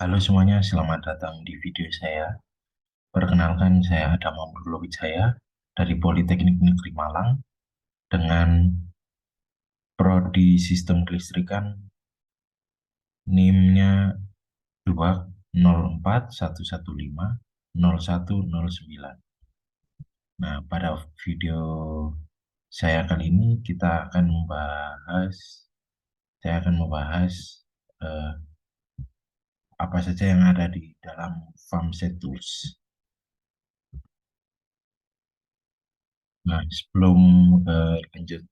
Halo semuanya, selamat datang di video saya. Perkenalkan, saya Adam Amrul Wijaya dari Politeknik Negeri Malang dengan prodi Sistem Kelistrikan NIM-nya 20411500109. Nah, pada video saya kali ini saya akan membahas eh, apa saja yang ada di dalam FAMSET Tools. Nah, sebelum lanjut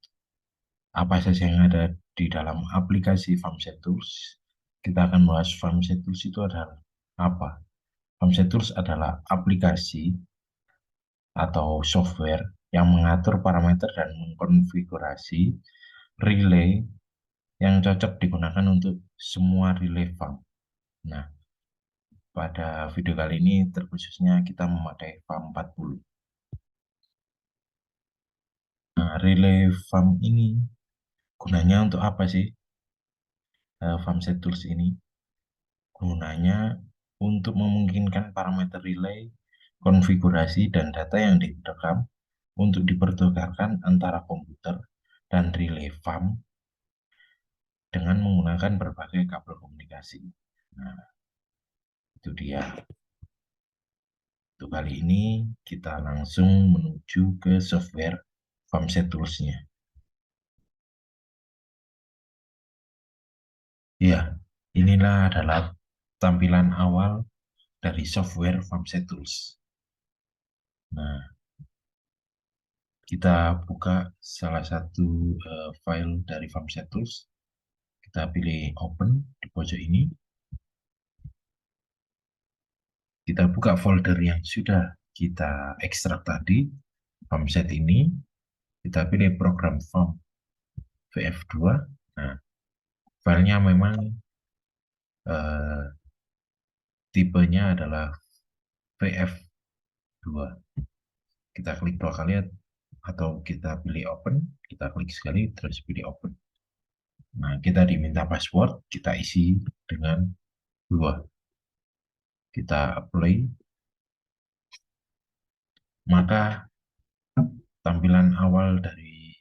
apa saja yang ada di dalam aplikasi FAMSET Tools, kita akan bahas FAMSET Tools itu adalah apa. FAMSET Tools adalah aplikasi atau software yang mengatur parameter dan mengkonfigurasi relay yang cocok digunakan untuk semua relay FAM. Nah, pada video kali ini terkhususnya kita memakai FAM 40. Nah, relay FAM ini gunanya untuk apa sih? FAMSET Tools ini gunanya untuk memungkinkan parameter relay, konfigurasi, dan data yang direkam untuk dipertukarkan antara komputer dan relay FAM dengan menggunakan berbagai kabel komunikasi. Nah, itu dia. Untuk kali ini kita langsung menuju ke software FAMSET Tools-nya. Ya, inilah adalah tampilan awal dari software FAMSET Tools. Nah, kita buka salah satu file dari FAMSET Tools. Kita pilih open di pojok ini. Kita buka folder yang sudah kita ekstrak tadi, FAMSET ini. Kita pilih program FAM VF2. Nah, filenya memang eh, tipenya adalah VF2. Kita klik dua kali atau kita pilih open, kita klik sekali terus pilih open. Nah, kita diminta password, kita isi dengan 2. Kita apply, maka tampilan awal dari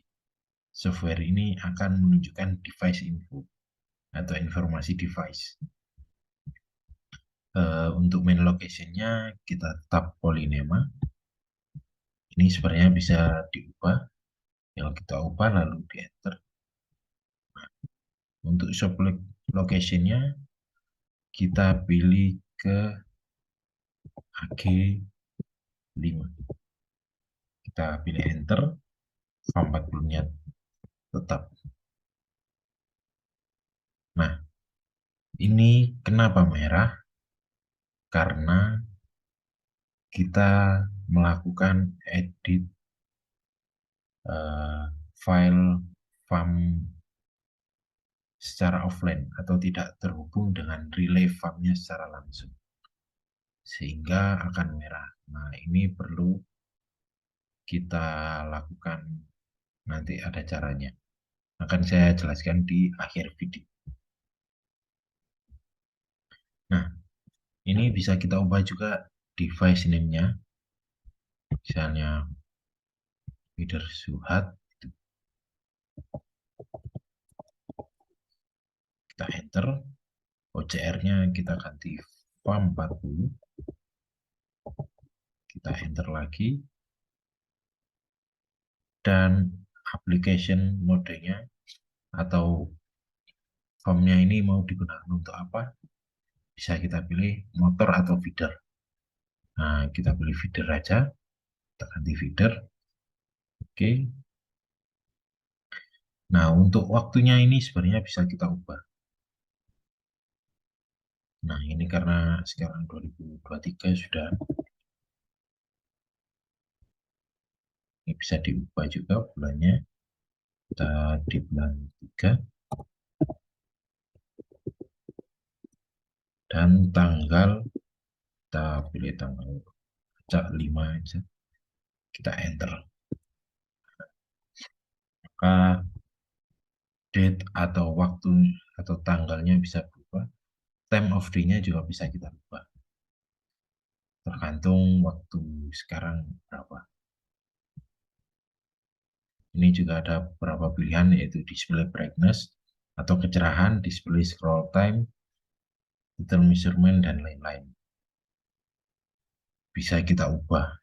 software ini akan menunjukkan device info atau informasi device. Untuk main location-nya kita tap Polynema. Ini sebenarnya bisa diubah, yang kita ubah lalu di enter. Untuk shop location-nya kita pilih ke AG5. Kita pilih enter, FAM40-nya tetap. Nah, ini kenapa merah? Karena kita melakukan edit file FAM secara offline atau tidak terhubung dengan relay FAM-nya secara langsung, sehingga akan merah. Nah, ini perlu kita lakukan, nanti ada caranya. Akan saya jelaskan di akhir video. Nah, ini bisa kita ubah juga device name-nya. Misalnya feeder Suhat, kita enter. OCR-nya kita ganti FAM40. Kita enter lagi. Dan application modenya atau FAM-nya ini mau digunakan untuk apa? Bisa kita pilih motor atau feeder. Nah, kita pilih feeder aja. Kita ganti feeder. Oke. Nah, untuk waktunya ini sebenarnya bisa kita ubah. Nah, ini karena sekarang 2023 sudah. Ini bisa diubah juga bulannya. Kita di bulan 3. Dan tanggal, kita pilih tanggal 5 aja. Kita enter. Maka date atau waktu atau tanggalnya bisa berubah. time of day-nya juga bisa kita ubah. Tergantung waktu sekarang berapa. Ini juga ada beberapa pilihan yaitu display brightness atau kecerahan, display scroll time, detail measurement, dan lain-lain. Bisa kita ubah.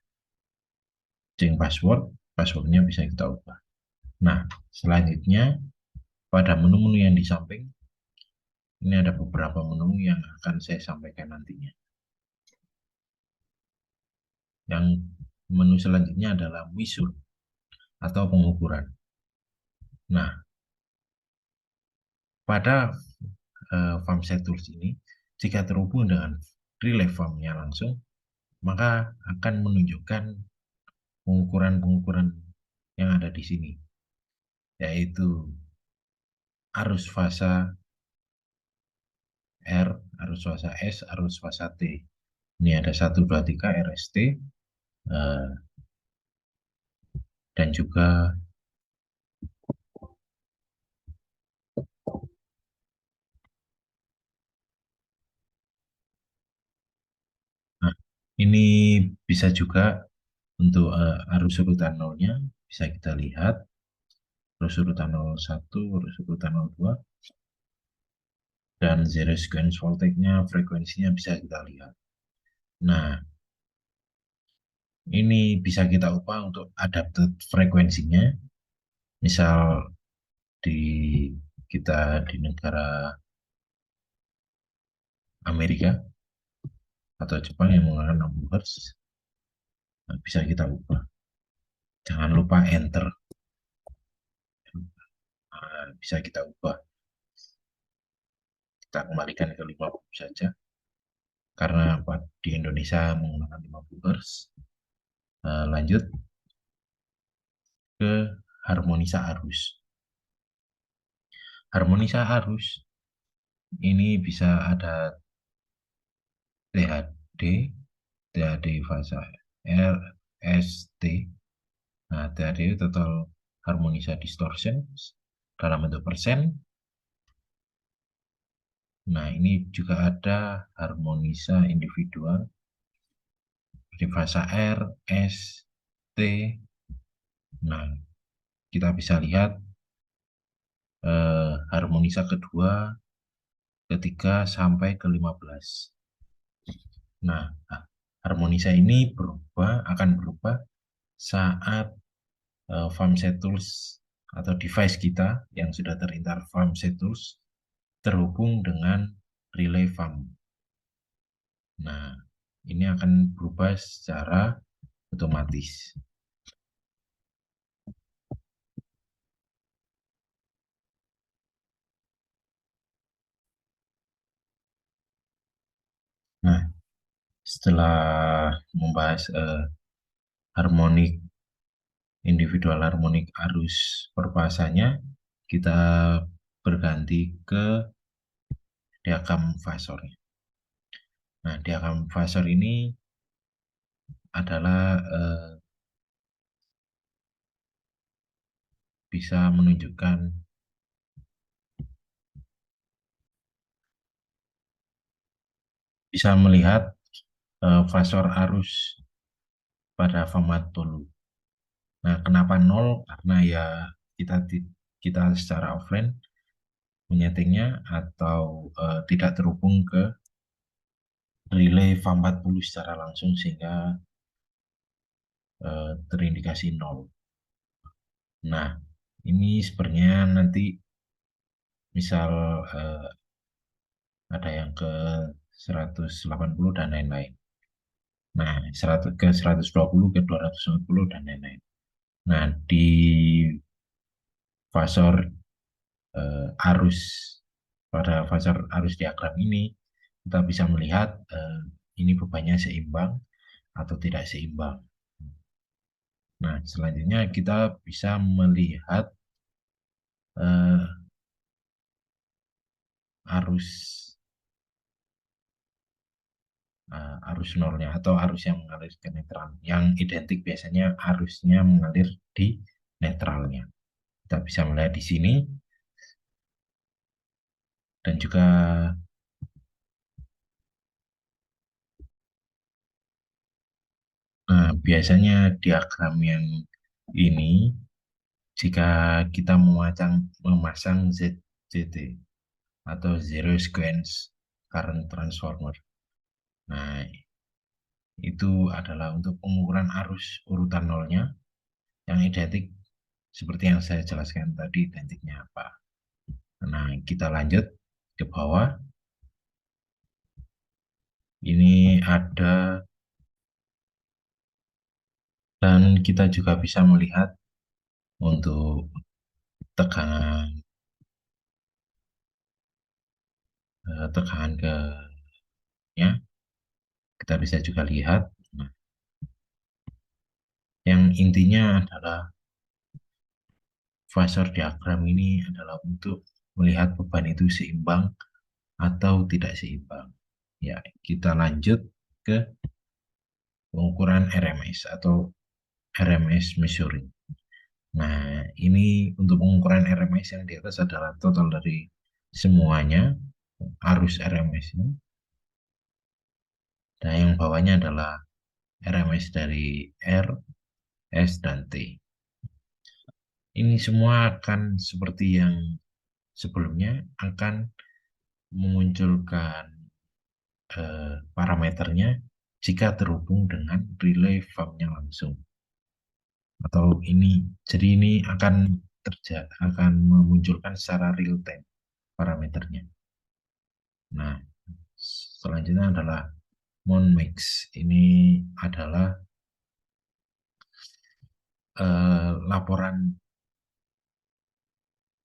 Change password, passwordnya bisa kita ubah. Nah, selanjutnya pada menu-menu yang di samping, ini ada beberapa menu yang akan saya sampaikan nantinya. Yang menu selanjutnya adalah measure atau pengukuran. Nah, pada FarmSet Tools ini, jika terhubung dengan relay farm-nya langsung, maka akan menunjukkan pengukuran-pengukuran yang ada di sini, yaitu arus fasa R, arus fasa S, arus fasa T. Ini ada 1, 2, 3 RST, dan juga nah, ini bisa juga untuk arus urutan nolnya, bisa kita lihat arus urutan 01, arus urutan 02, dan zero sequence voltage-nya, frekuensinya bisa kita lihat. Nah, ini bisa kita ubah untuk adapted frekuensinya. Misal di kita di negara Amerika atau Jepang yang menggunakan 60 Hz, nah, bisa kita ubah. Jangan lupa enter. Nah, bisa kita ubah. Kita kembalikan ke 50 saja. Karena di Indonesia menggunakan 50 Hz. Lanjut ke harmonisa arus. Harmonisa arus ini bisa ada THD, THD fasa R, S, T. Nah, THD itu total harmonisa distortion dalam bentuk persen. Nah, ini juga ada harmonisa individual di fasa R, S, T. Nah, kita bisa lihat harmonisa kedua, ketiga, sampai ke 15. Nah, harmonisa ini akan berubah saat FarmSet Tools atau device kita yang sudah terintar FarmSet Tools terhubung dengan relay farm. Nah, ini akan berubah secara otomatis. Nah, setelah membahas harmonik individual harmonik arus perpasanya, kita berganti ke diagram fasornya. Nah, diagram fasor ini adalah bisa menunjukkan bisa melihat fasor arus pada format dulu. Nah, kenapa 0? Karena ya kita kita secara offline menyetingnya atau tidak terhubung ke relay FAM40 secara langsung sehingga terindikasi 0. Nah, ini sebenarnya nanti misal ada yang ke 180 dan lain-lain. Nah, 100 ke 120 ke 240 dan lain-lain. Nah, di fasor arus pada fasor arus diagram ini kita bisa melihat ini bebannya seimbang atau tidak seimbang. Nah, selanjutnya kita bisa melihat arus arus nolnya atau arus yang mengalir ke netral. Yang identik biasanya arusnya mengalir di netralnya. Kita bisa melihat di sini dan juga biasanya diagram yang ini jika kita memasang ZCT atau Zero Sequence Current Transformer. Nah, itu adalah untuk pengukuran arus urutan nolnya yang identik seperti yang saya jelaskan tadi, identiknya apa. Nah, kita lanjut ke bawah. Ini ada, dan kita juga bisa melihat untuk tegangan tegangan ke-nya, kita bisa juga lihat. Nah, yang intinya adalah fasor diagram ini adalah untuk melihat beban itu seimbang atau tidak seimbang. Ya, kita lanjut ke pengukuran RMS atau RMS measuring. Nah, ini untuk pengukuran RMS yang di atas adalah total dari semuanya, arus RMS-nya. Dan yang bawahnya adalah RMS dari R, S, dan T. Ini semua akan seperti yang sebelumnya, akan memunculkan parameternya jika terhubung dengan relay farm-nya langsung. Atau ini, jadi ini akan memunculkan secara real time parameternya. Nah, selanjutnya adalah Monmix. Ini adalah laporan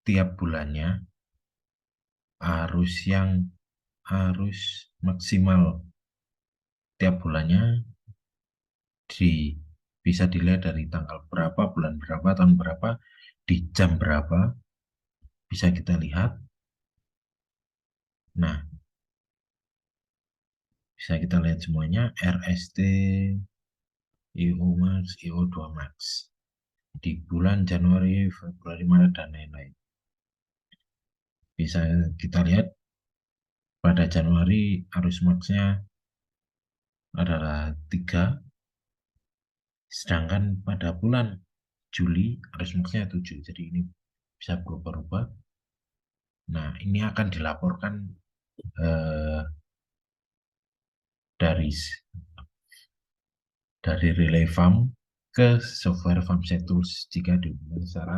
tiap bulannya arus maksimal tiap bulannya di bisa dilihat dari tanggal berapa, bulan berapa, tahun berapa, di jam berapa, bisa kita lihat. Nah, bisa kita lihat semuanya, RST, IO Max, IO2 Max di bulan Januari, Februari, Maret, dan lain-lain. Bisa kita lihat pada Januari arus max-nya adalah 3, sedangkan pada bulan Juli arus max-nya 7. Jadi ini bisa berubah-ubah. Nah, ini akan dilaporkan eh, dari relay farm ke software FarmSet Tools jika dihubungkan secara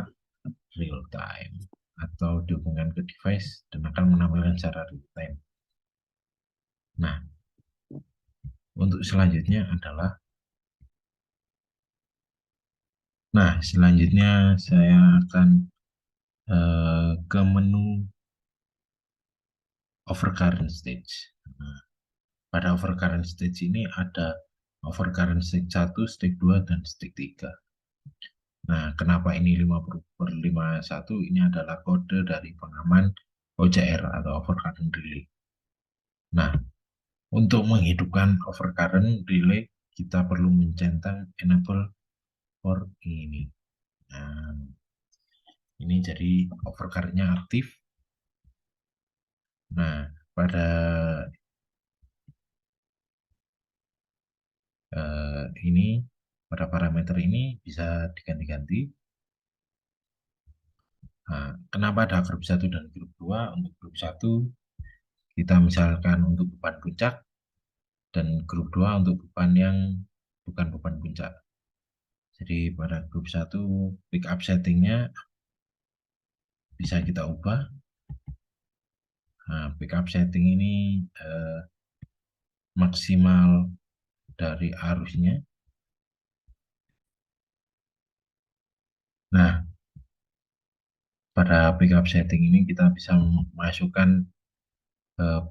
real time atau dihubungkan ke device dan akan menampilkan secara real time. Nah, untuk selanjutnya adalah, selanjutnya saya akan ke menu overcurrent stage. Nah, pada overcurrent stage ini ada overcurrent stage 1, stage 2, dan stage 3. Nah, kenapa ini 50/51? Ini adalah kode dari pengaman OCR atau overcurrent relay. Nah, untuk menghidupkan overcurrent relay, kita perlu mencentang enable for ini. Nah, ini jadi overcurrent-nya aktif. Nah, pada ini, pada parameter ini bisa diganti-ganti. Nah, kenapa ada grup 1 dan grup 2? Untuk grup 1, kita misalkan untuk beban puncak, dan grup 2 untuk beban yang bukan beban puncak. Jadi pada grup 1, pick up settingnya bisa kita ubah. Nah, pick up setting ini maksimal dari arusnya. Nah, pada pick up setting ini kita bisa memasukkan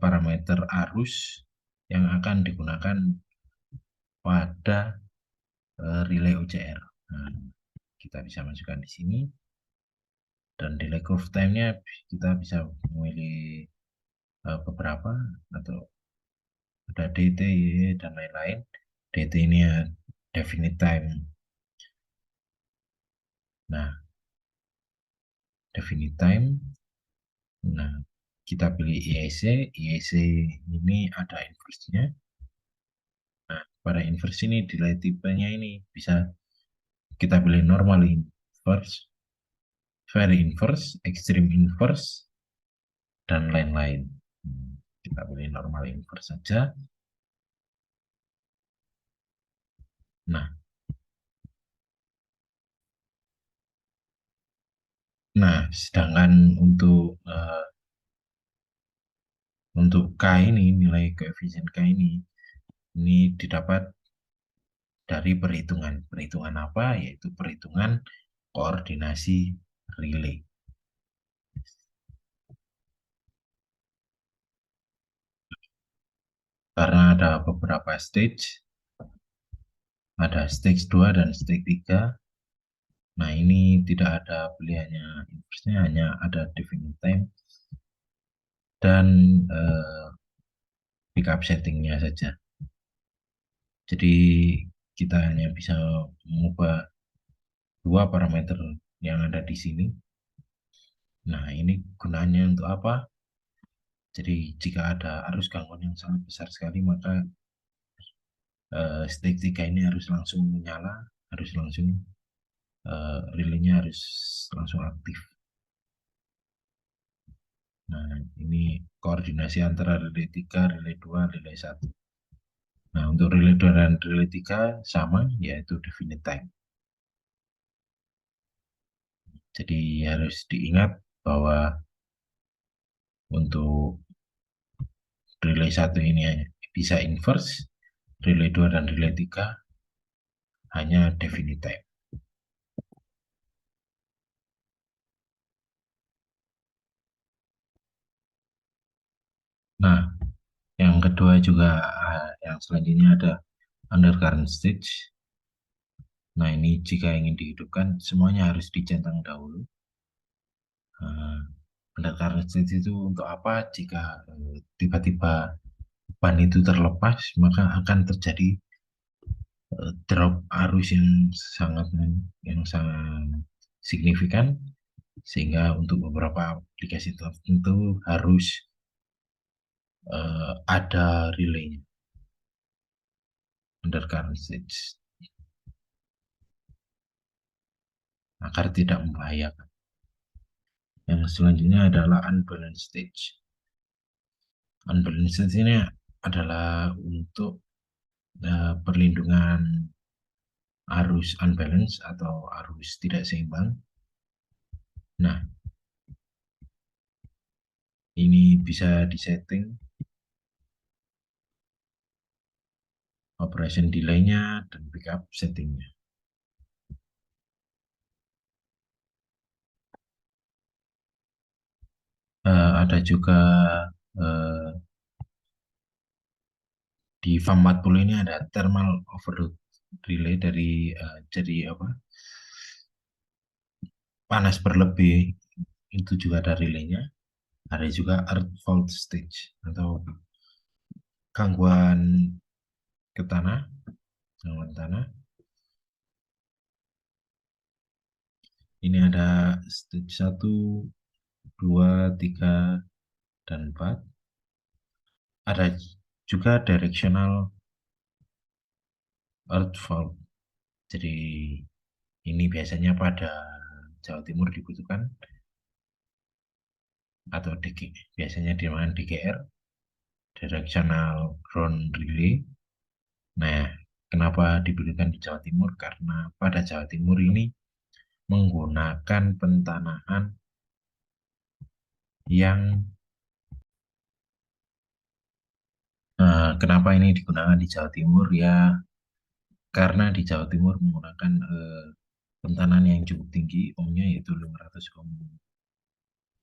parameter arus yang akan digunakan pada relay OCR. Nah, kita bisa masukkan di sini, dan delay curve time-nya kita bisa memilih beberapa, atau ada DT, YY, dan lain-lain. DT ini ya definite time. Nah, definite time. Nah, kita pilih IEC. IEC ini ada inverse-nya. Nah, pada inverse ini delay tipenya ini bisa kita pilih normal inverse, very inverse, extreme inverse, dan lain-lain. Kita pilih normal inverse saja. Nah, sedangkan untuk K ini, nilai koefisien K ini didapat dari perhitungan. Perhitungan apa? Yaitu perhitungan koordinasi relay. Karena ada beberapa stage, ada stage 2 dan stage 3. Nah, ini tidak ada pilihannya inverse-nya, hanya ada definite time dan pickup setting-nya saja. Jadi kita hanya bisa mengubah dua parameter yang ada di sini. Nah, ini gunanya untuk apa? Jadi jika ada arus gangguan yang sangat besar sekali, maka stage 3 ini harus langsung menyala, harus langsung relaynya harus langsung aktif. Nah, ini koordinasi antara relay 3, relay 2, relay 1. Nah, untuk relay 2 dan relay 3 sama, yaitu definite time. Jadi harus diingat bahwa untuk relay 1 ini bisa inverse, relay 2 dan relay 3 hanya definite time. Nah, yang kedua juga yang selanjutnya ada undercurrent stage. Nah, ini jika ingin dihidupkan, semuanya harus dicentang dahulu. Undercurrent stage itu untuk apa? Jika tiba-tiba ban itu terlepas, maka akan terjadi drop arus yang sangat signifikan, sehingga untuk beberapa aplikasi tertentu harus ada relaynya undercurrent stage agar tidak membahayakan. Yang selanjutnya adalah unbalanced stage. Unbalanced stage ini adalah untuk perlindungan arus unbalance atau arus tidak seimbang. Nah, ini bisa disetting operation delay-nya dan backup setting-nya. Ada juga uh, di FAM40 ini ada thermal overload relay dari jadi apa? Panas berlebih, itu juga ada relaynya. Ada juga earth fault stage atau gangguan ke tanah, gangguan tanah. Ini ada stage 1, 2, 3, dan 4. Ada juga directional earth fault. Jadi ini biasanya pada Jawa Timur dibutuhkan atau biasanya dinamakan DGR, Directional Ground Relay. Nah, kenapa dibutuhkan di Jawa Timur? Karena pada Jawa Timur ini menggunakan pentanahan yang kenapa ini digunakan di Jawa Timur ya, karena di Jawa Timur menggunakan pentanahan yang cukup tinggi, ohmnya yaitu 500 ohm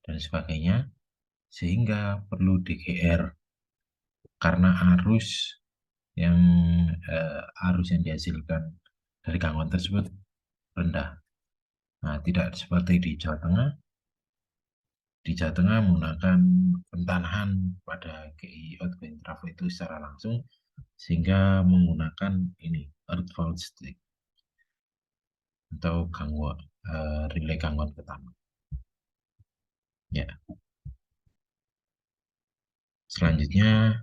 dan sebagainya, sehingga perlu DGR karena yang arus yang dihasilkan dari gangguan tersebut rendah. Nah, tidak seperti di Jawa Tengah. Di Jawa Tengah menggunakan pentanahan pada GI outgoing trafo itu secara langsung, sehingga menggunakan ini earth fault stick atau relay gangguan pertama. Ya, selanjutnya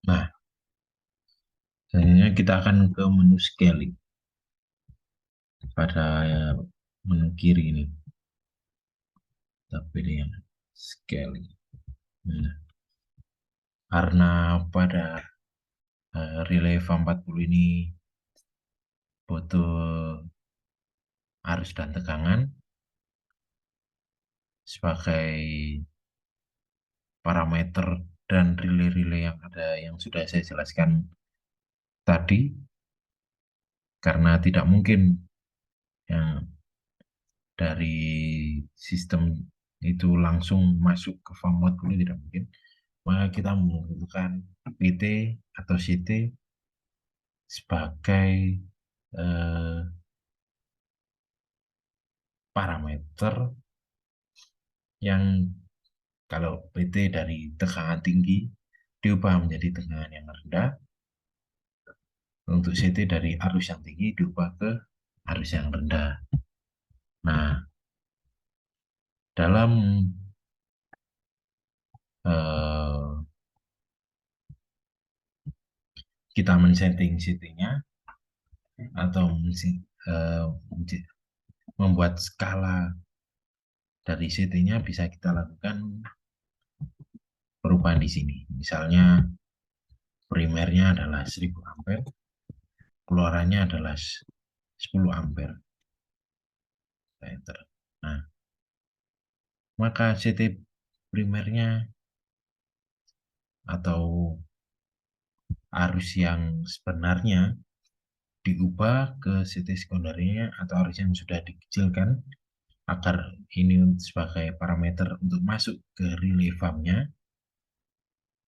Nah, selanjutnya kita akan ke menu scaling pada menu kiri ini. Kita pilih yang scaling. Nah, karena pada relay FAM40 ini butuh arus dan tegangan sebagai parameter dan relay-relay yang ada yang sudah saya jelaskan tadi, karena tidak mungkin yang dari sistem itu langsung masuk ke farm mode dulu, tidak mungkin, maka kita membutuhkan PT atau CT sebagai eh, parameter yang kalau PT dari tegangan tinggi diubah menjadi tegangan yang rendah, untuk CT dari arus yang tinggi diubah ke arus yang rendah. Nah, dalam eh, kita men-setting CT-nya atau membuat skala dari CT-nya, bisa kita lakukan perubahan di sini. Misalnya primernya adalah 1000 ampere, keluarannya adalah 10 ampere. Nah, maka CT primernya atau arus yang sebenarnya diubah ke CT sekundernya atau arus yang sudah dikecilkan agar ini sebagai parameter untuk masuk ke relay farm-nya.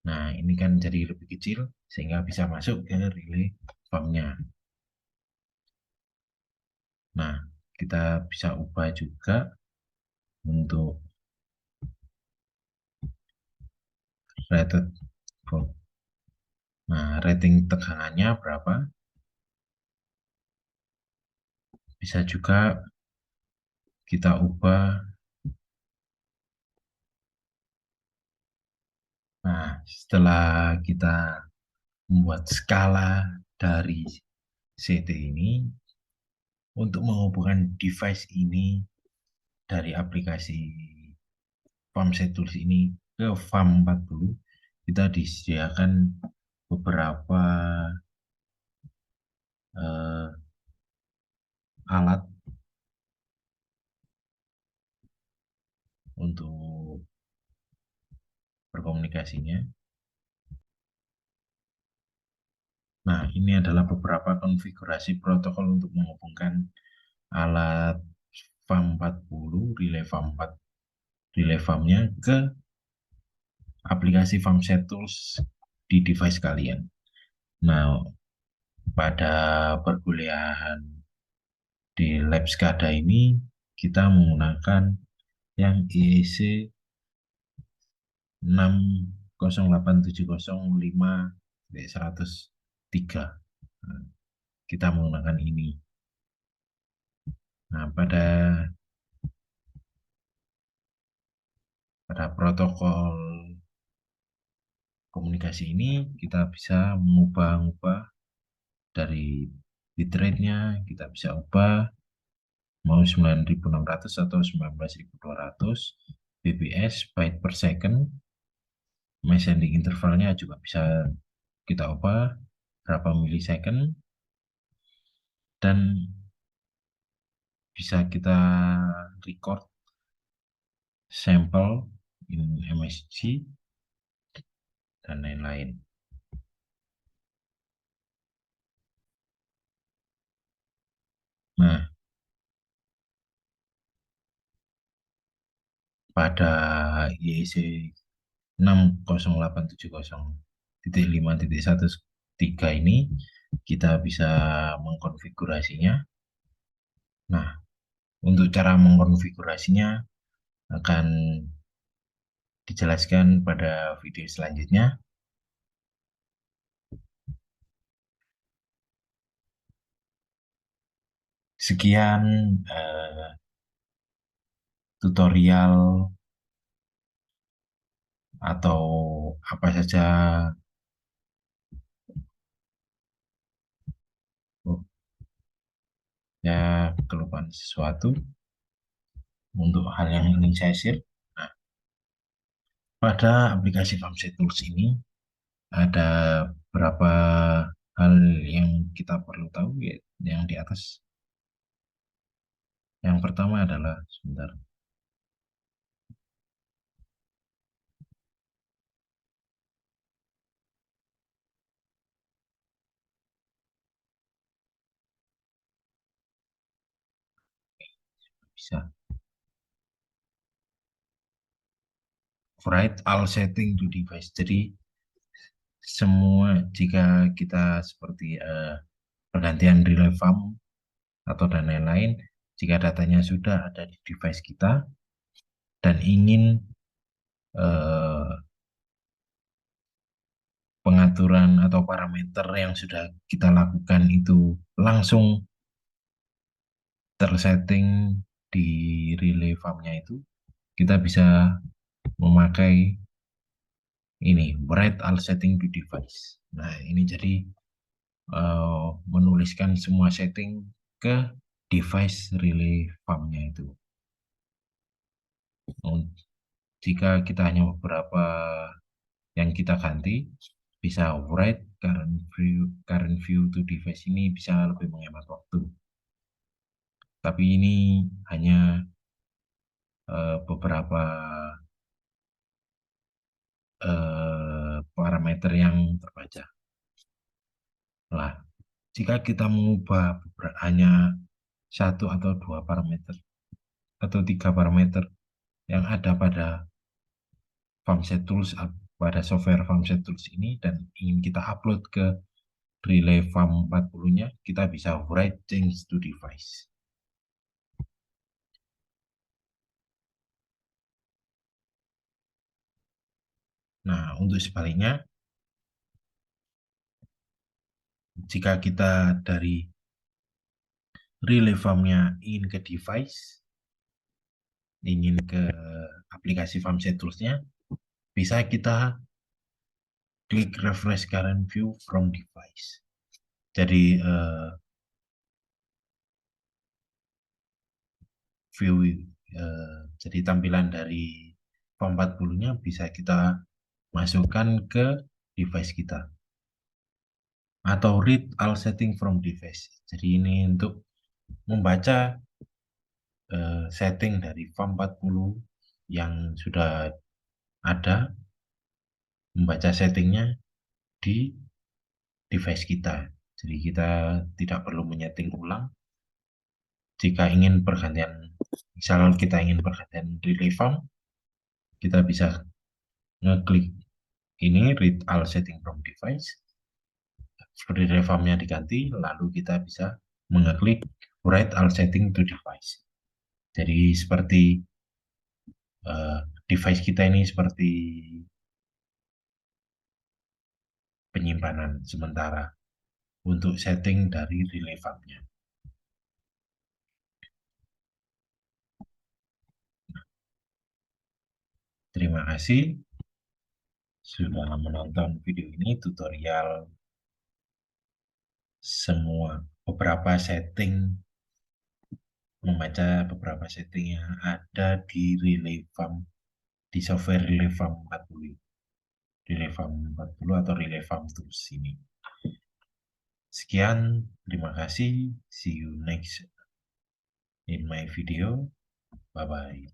Nah, ini kan jadi lebih kecil sehingga bisa masuk ke relay farm-nya. Nah, kita bisa ubah juga untuk rated volt. Nah, rating tegangannya berapa? Bisa juga kita ubah. Nah, setelah kita membuat skala dari CT ini, untuk menghubungkan device ini dari aplikasi FAMSet Tools ini ke FAM40, kita disediakan beberapa eh, alat untuk berkomunikasinya. Nah, ini adalah beberapa konfigurasi protokol untuk menghubungkan alat FAM40, relay FAM4, relay FAM-nya ke aplikasi FAMSet Tools di device kalian. Nah, pada perkuliahan di lab SCADA ini, kita menggunakan yang IEC 608705-103. Nah, kita menggunakan ini. Nah, pada protokol komunikasi ini kita bisa mengubah-ubah dari bitrate-nya, kita bisa ubah mau 9600 atau 19200, bps byte per second, sending intervalnya juga bisa kita ubah berapa milisecond, dan bisa kita record sampel in MSG dan lain-lain. Nah, pada IEC 608705.113 ini kita bisa mengkonfigurasinya. Nah, untuk cara mengkonfigurasinya akan dijelaskan pada video selanjutnya. Sekian tutorial atau apa saja mengerjakan sesuatu untuk hal yang ingin saya share. Nah, pada aplikasi Farmset Tools ini ada beberapa hal yang kita perlu tahu, ya, yang di atas. Yang pertama adalah, sebentar, bisa write all setting to device. Jadi semua, jika kita seperti pergantian relay farm atau dan lain-lain, jika datanya sudah ada di device kita dan ingin eh, pengaturan atau parameter yang sudah kita lakukan itu langsung tersetting di relay farmnya itu, kita bisa memakai ini write all setting to device. Nah, ini jadi menuliskan semua setting ke device relay farmnya itu. Jika kita hanya beberapa yang kita ganti, bisa write current view to device, ini bisa lebih menghemat waktu. Tapi ini hanya beberapa parameter yang terbaca. Lah, jika kita mengubah hanya satu atau dua parameter atau tiga parameter yang ada pada Farmset Tools, pada software Farmset Tools ini, dan ingin kita upload ke relay farm 40-nya, kita bisa write change to device. Nah, untuk sebaliknya, jika kita dari relay farm-nya ingin ke device, ingin ke aplikasi Farmset Tools-nya, bisa kita klik refresh current view from device. Jadi view jadi tampilan dari Farm 40-nya bisa kita masukkan ke device kita. Atau read all setting from device. Jadi ini untuk membaca setting dari Farm 40 yang sudah ada, membaca settingnya di device kita. Jadi kita tidak perlu menyeting ulang. Jika ingin pergantian, misalnya kita ingin pergantian relay farm, kita bisa ngeklik ini read all setting from device. Relay farmnya diganti, lalu kita bisa mengeklik write all setting to device. Jadi seperti device kita ini seperti penyimpanan sementara untuk setting dari relay farmnya. Terima kasih sudah menonton video ini, tutorial semua beberapa setting, membaca beberapa setting yang ada di relay farm, di software relay farm 40, relay farm 40 atau relay farm tools ini. Sekian, terima kasih, see you next in my video, bye bye.